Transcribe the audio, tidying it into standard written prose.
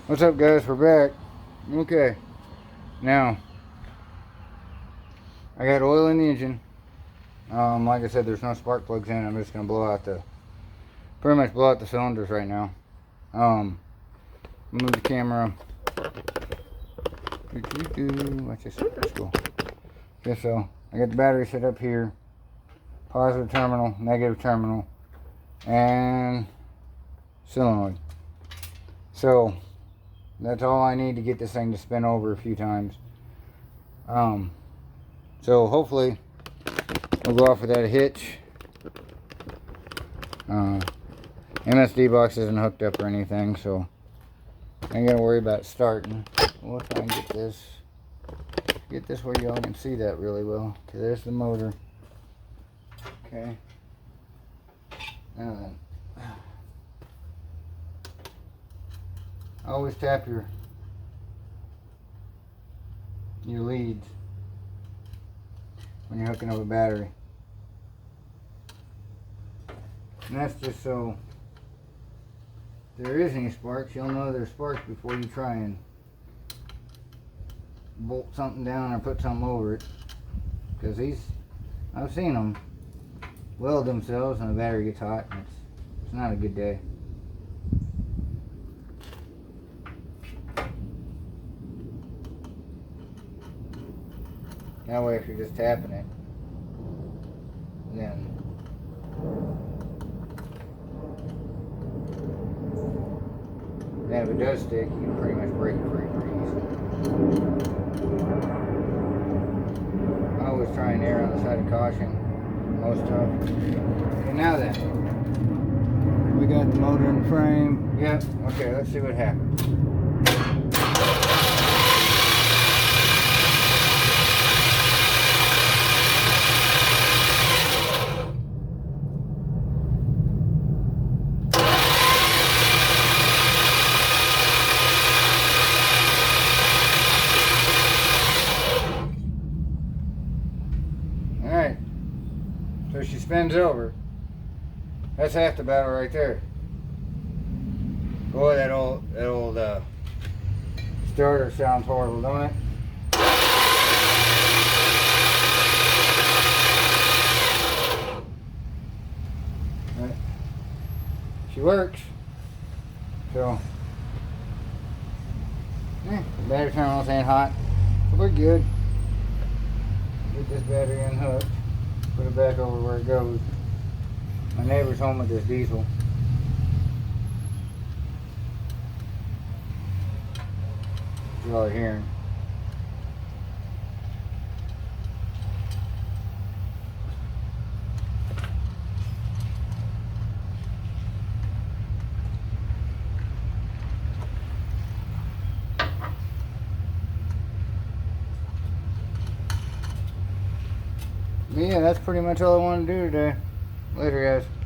What's up, guys? We're back. Okay, now I got oil in the engine. Like I said, there's no spark plugs in. I'm just gonna pretty much blow out the cylinders right now. Move the camera. Watch this. Let's go. Okay, so I got the battery set up here. Positive terminal, negative terminal, and solenoid. So that's all I need to get this thing to spin over a few times. So hopefully we'll go off with that hitch. MSD box isn't hooked up or anything, so I ain't gotta worry about starting. We'll try and get this where y'all can see that really well. Okay, there's the motor. Okay. Now then, always tap your leads when you're hooking up a battery. And that's just so if there is any sparks, you'll know there's sparks before you try and bolt something down or put something over it. Because I've seen them weld themselves and the battery gets hot, and it's not a good day. That way, if you're just tapping it, then if it does stick, you can pretty much break it free pretty easily. I always try and err on the side of caution most of. Okay, now then, we got the motor in the frame. Yep. Okay, let's see what happens. Alright, so she spins over. That's half the battle right there. Boy, that old starter sounds horrible, don't it? Right. She works. So, the battery terminals ain't hot, but we're good. Get this battery unhooked, put it back over where it goes. My neighbor's home with this diesel. That's all you're hearing. Yeah, that's pretty much all I want to do today. Later, guys.